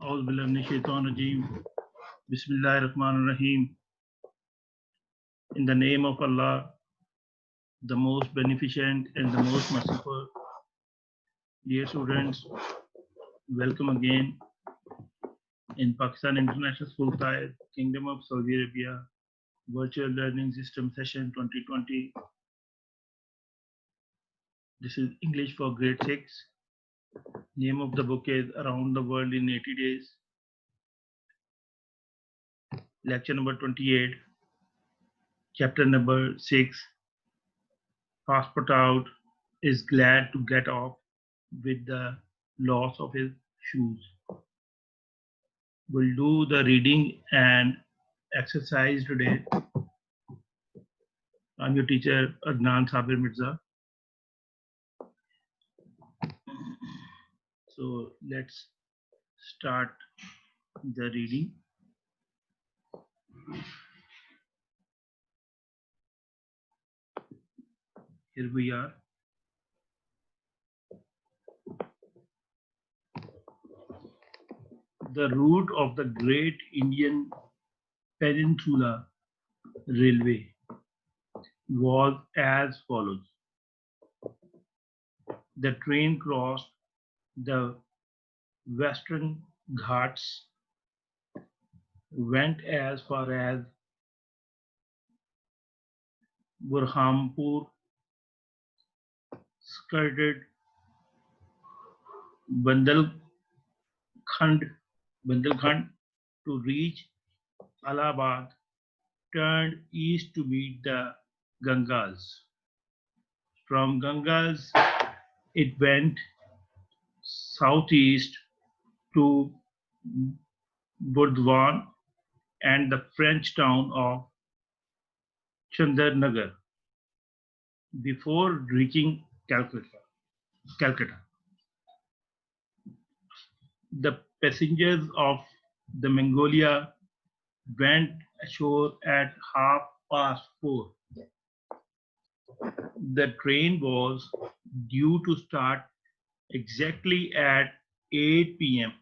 Auzubillahiminash-shaytanir-rajeem. Bismillahir-Rahmanir-Rahim. In the name of Allah, the most beneficent and the most merciful. Dear students, welcome again in Pakistan International School Qaid, Kingdom of Saudi Arabia, Virtual Learning System Session 2020. This is English for grade 6. Name of the book is Around the World in 80 Days. Lecture number 28. Chapter number 6. Passport out is glad to get off with the loss of his shoes. We'll do the reading and exercise today. I'm your teacher, Adnan Sabir Mirza. So let's start the reading. Here we are. The route of the Great Indian Peninsula Railway was as follows. The train crossed the Western Ghats, went as far as Burhanpur, skirted Bundelkhand to reach Allahabad, turned east to meet the Gangas. From Gangas, it went southeast to Burdwan and the French town of Chandarnagar before reaching Calcutta. The passengers of the Mongolia went ashore at 4:30. The train was due to start exactly at 8 p.m.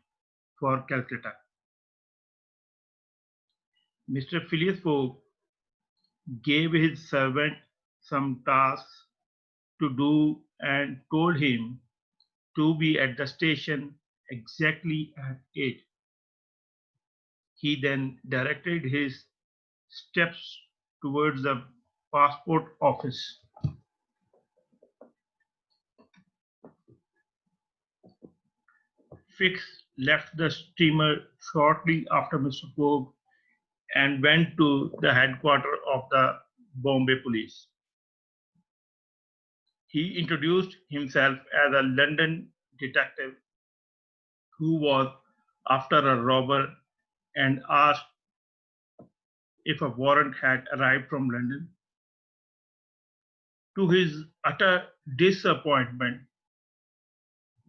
for Calcutta. Mr. Phileas Fogg gave his servant some tasks to do and told him to be at the station exactly at 8. He then directed his steps towards the passport office. Fix left the steamer shortly after Mr. Fogg and went to the headquarters of the Bombay Police. He introduced himself as a London detective who was after a robber and asked if a warrant had arrived from London. To his utter disappointment,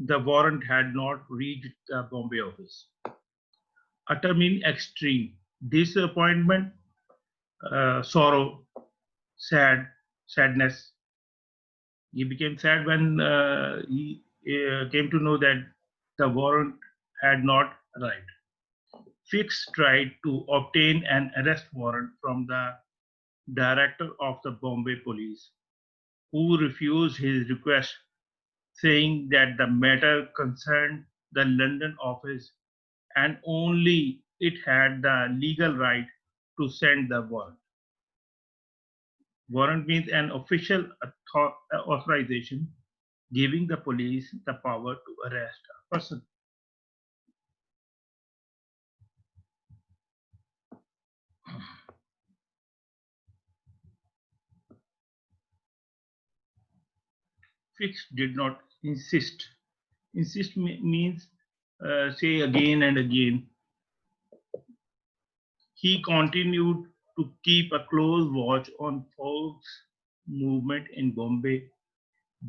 the warrant had not reached the Bombay office. Utter means extreme. Disappointment, sorrow, sadness. He became sad when he came to know that the warrant had not arrived. Fix tried to obtain an arrest warrant from the director of the Bombay police, who refused his request, saying that the matter concerned the London office and only it had the legal right to send the warrant. Warrant means an official authorization giving the police the power to arrest a person. Fix did not insist. Insist means say again and again. He continued to keep a close watch on Fogg's movement in Bombay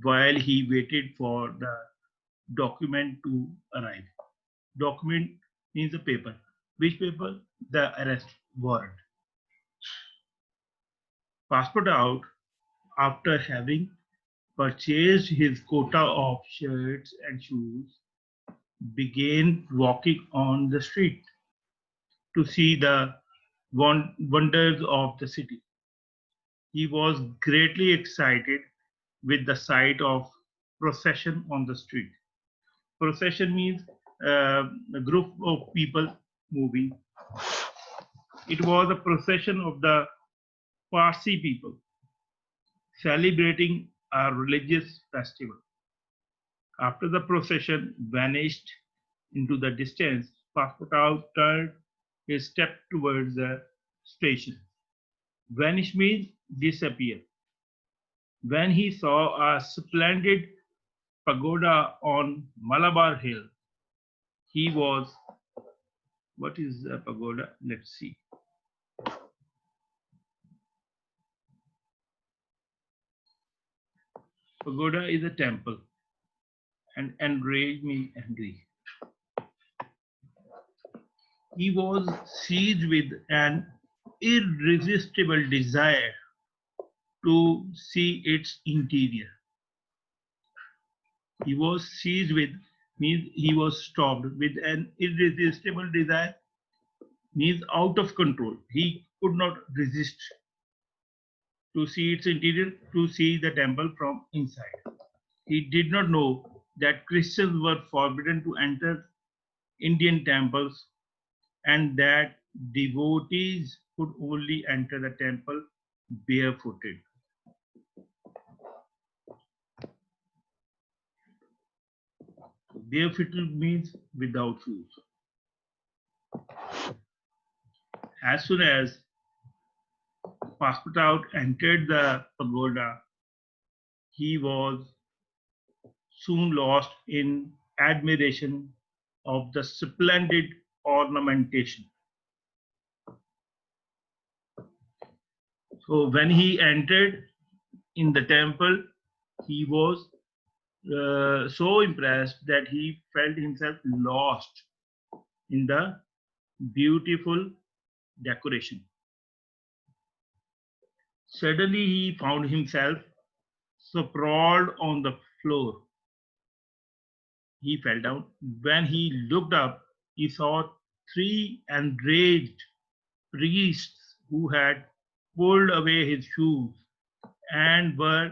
while he waited for the document to arrive. Document means a paper. Which paper? The arrest warrant. Passport out, after having purchased his quota of shirts and shoes, began walking on the street to see the wonders of the city. He was greatly excited with the sight of procession on the street. Procession means a group of people moving. It was a procession of the Parsi people celebrating a religious festival. After the procession vanished into the distance, Passepartout turned his step towards the station. Vanish means disappear. When he saw a splendid pagoda on Malabar Hill, he was, what is a pagoda? Let's see. Pagoda is a temple and enraged me angry. He was seized with an irresistible desire to see its interior. He was seized with means he was stopped with an irresistible desire means out of control. He could not resist to see its interior, to see the temple from inside. He did not know that Christians were forbidden to enter Indian temples and that devotees could only enter the temple barefooted. Barefooted means without shoes. As soon as Passepartout entered the pagoda, he was soon lost in admiration of the splendid ornamentation. So when he entered in the temple, he was so impressed that he felt himself lost in the beautiful decoration. Suddenly, he found himself sprawled on the floor. He fell down. When he looked up, he saw three enraged priests who had pulled away his shoes and were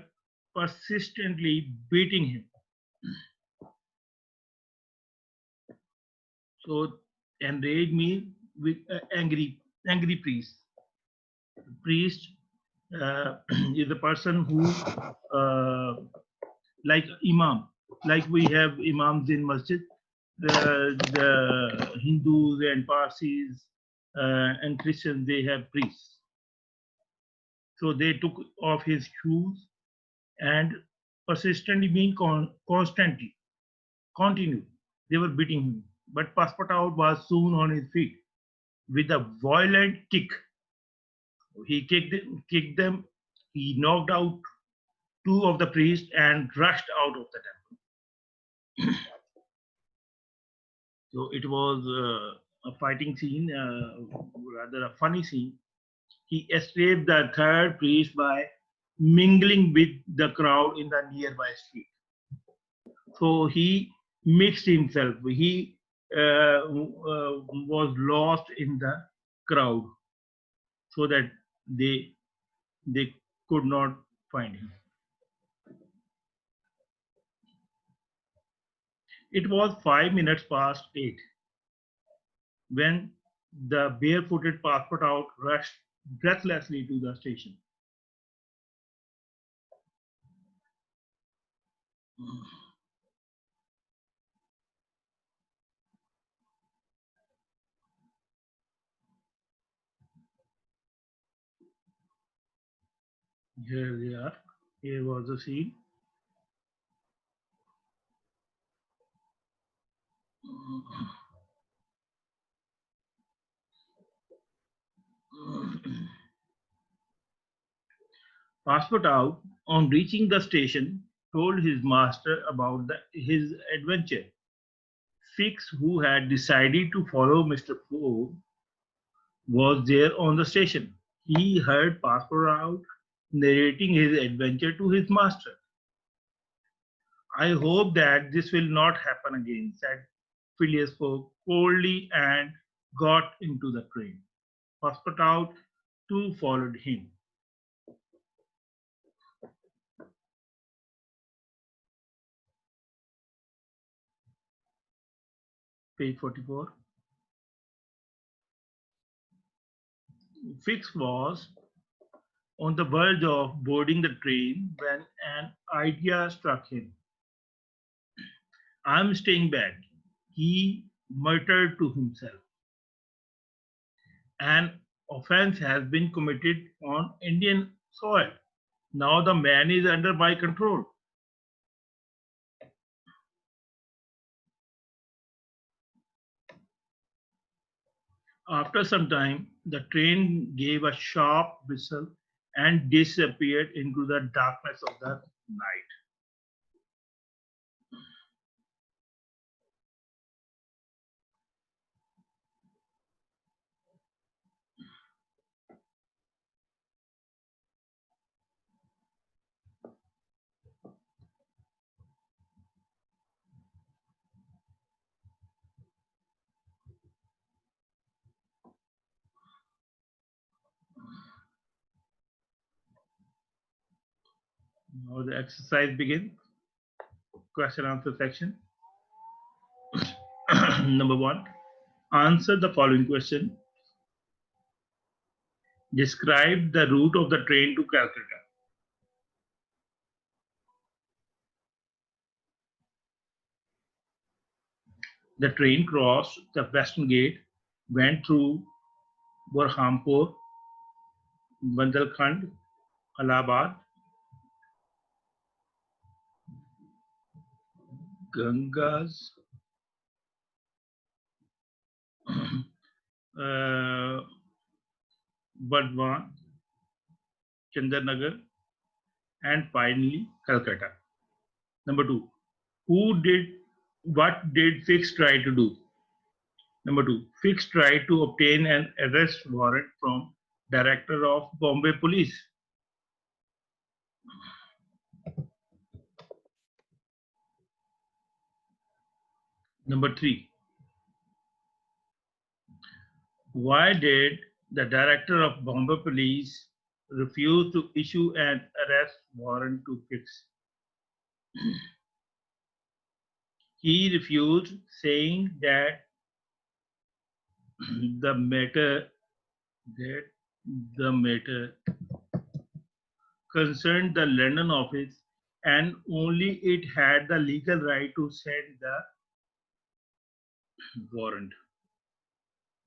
persistently beating him. So, enraged means with angry priest. Priest is a person who, like imam, like we have imams in masjid, the Hindus and Parsis and Christians, they have priests. So they took off his shoes and persistently mean constantly, continued. They were beating him. But Passepartout was soon on his feet with a violent kick. He kicked them. He knocked out two of the priests and rushed out of the temple. So it was a fighting scene, rather a funny scene. He escaped the third priest by mingling with the crowd in the nearby street. So he mixed himself. He was lost in the crowd so that they could not find him. It was 5 minutes past 8 when the barefooted Passepartout rushed breathlessly to the station. Here they are. Here was the scene. Passepartout, on reaching the station, told his master about his adventure. Fix, who had decided to follow Mr. Fogg, was there on the station. He heard Passepartout narrating his adventure to his master. I hope that this will not happen again, said Phileas Fogg coldly and got into the train. Passepartout too followed him. Page 44. Fix was on the verge of boarding the train when an idea struck him. I'm staying back, he muttered to himself. An offense has been committed on Indian soil. Now the man is under my control. After some time, the train gave a sharp whistle and disappeared into the darkness of the night. Now the exercise begins. Question answer section. Number one, answer the following question. Describe the route of the train to Calcutta. The train crossed the Western Gate, went through Burhanpur, Bundelkhand, Allahabad, Gangas, uh, Burdwan, Chandranagar, and finally Calcutta. Number two, what did Fix try to do? Number two, Fix tried to obtain an arrest warrant from Director of Bombay Police. Number three, why did the Director of Bombay Police refuse to issue an arrest warrant to Fix? He refused, saying that the matter that the matter concerned the London office and only it had the legal right to send the warrant.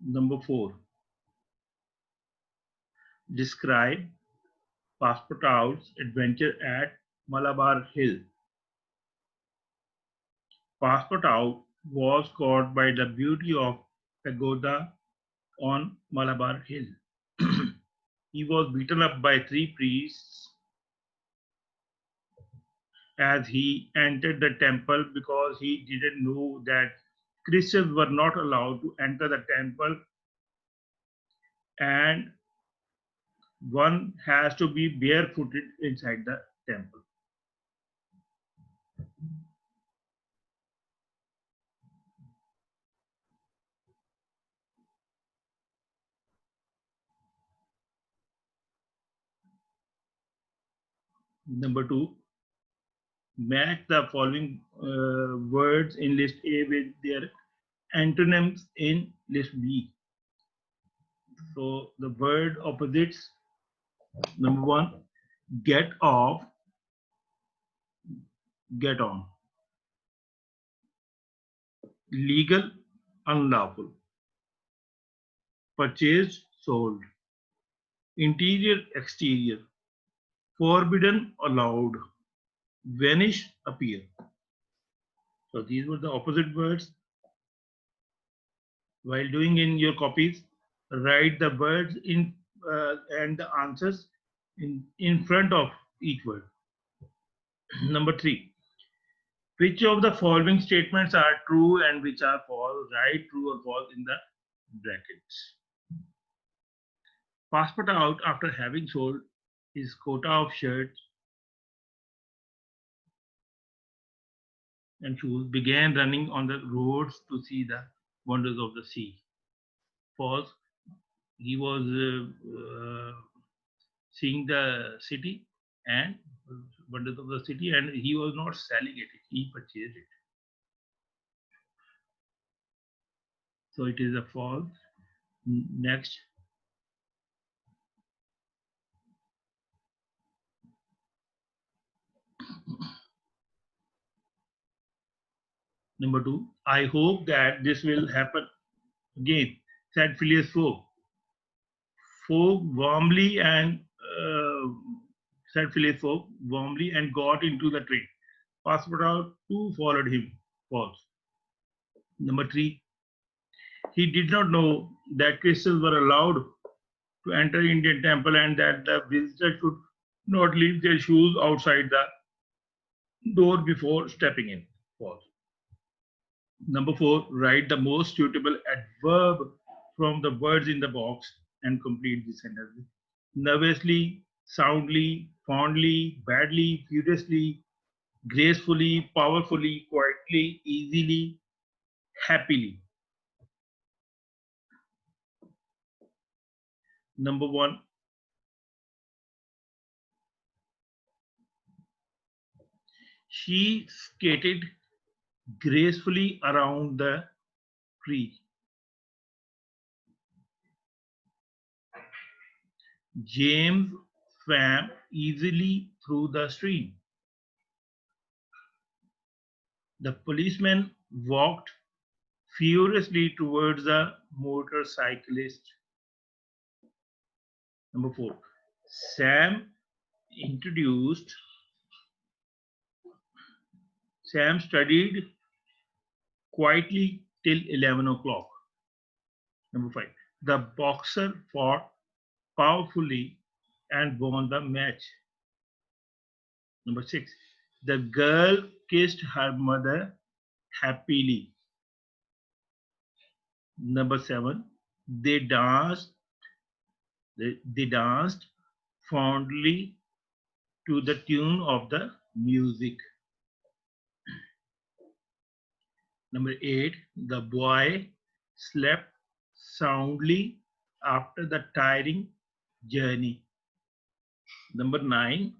Number four, describe Passepartout's adventure at Malabar Hill. Passepartout was caught by the beauty of pagoda on Malabar Hill. He was beaten up by three priests as he entered the temple because he didn't know that Christians were not allowed to enter the temple and one has to be barefooted inside the temple. Number two, match the following words in list A with their antonyms in list B. So the word opposites, number one, get off, get on. Legal, unlawful. Purchased, sold. Interior, exterior. Forbidden, allowed. Vanish, appear. So these were the opposite words. While doing in your copies, write the words in and the answers in front of each word. Number three, which of the following statements are true and which are false? Write true or false in the brackets. Passepartout, after having sold his quota of shirts, and shoes, began running on the roads to see the wonders of the sea. Pause. He was seeing the city and wonders of the city, and he was not selling it, he purchased it. So it is a false. Next. Number two, I hope that this will happen again, said Phileas Fogg. Fogg warmly and said Phileas Fogg warmly and got into the train. Passepartout too followed him. False. Number three, he did not know that Christians were allowed to enter Indian temple and that the visitor should not leave their shoes outside the door before stepping in. False. Number four, write the most suitable adverb from the words in the box and complete the sentence. Nervously, soundly, fondly, badly, furiously, gracefully, powerfully, quietly, easily, happily. Number one, she skated gracefully around the tree. James swam easily through the stream. The policeman walked furiously towards the motorcyclist. Number four, Sam introduced, Sam studied quietly till 11 o'clock. Number five, the boxer fought powerfully and won the match. Number six, the girl kissed her mother happily. Number seven, they danced, they danced fondly to the tune of the music. Number eight, the boy slept soundly after the tiring journey. Number nine,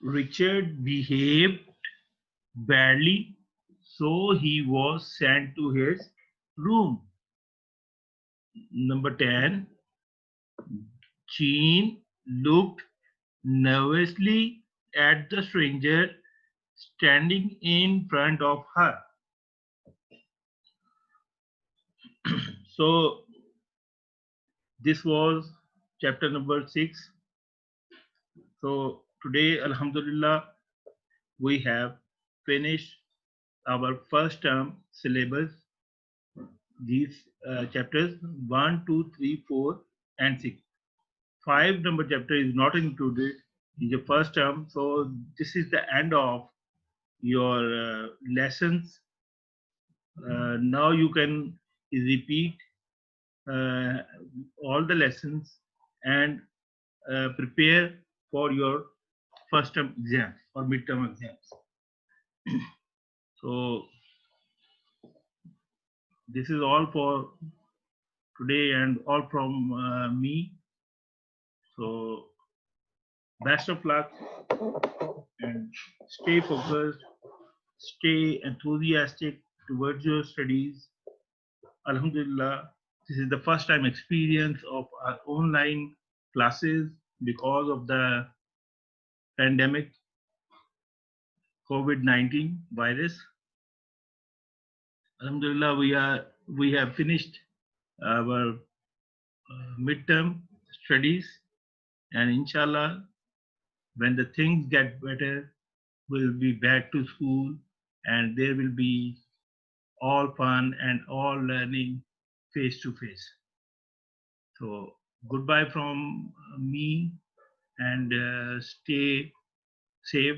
Richard behaved badly, so he was sent to his room. Number 10, Jean looked nervously at the stranger standing in front of her. So this was chapter number 6. So today, Alhamdulillah, we have finished our first term syllabus. These chapters 1, 2, 3, 4, and 6. 5 number chapter is not included in the first term. So this is the end of your lessons. Now you can repeat all the lessons and prepare for your first term exams or midterm exams. So this is all for today and all from me. So best of luck and stay focused, stay enthusiastic towards your studies. Alhamdulillah, this is the first time experience of our online classes because of the pandemic COVID-19 virus. Alhamdulillah, we have finished our midterm studies, and inshallah, when the things get better, we'll be back to school, and there will be all fun and all learning face to face. So goodbye from me, and stay safe,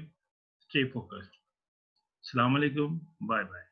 stay focused. Assalamu alaikum. Bye bye.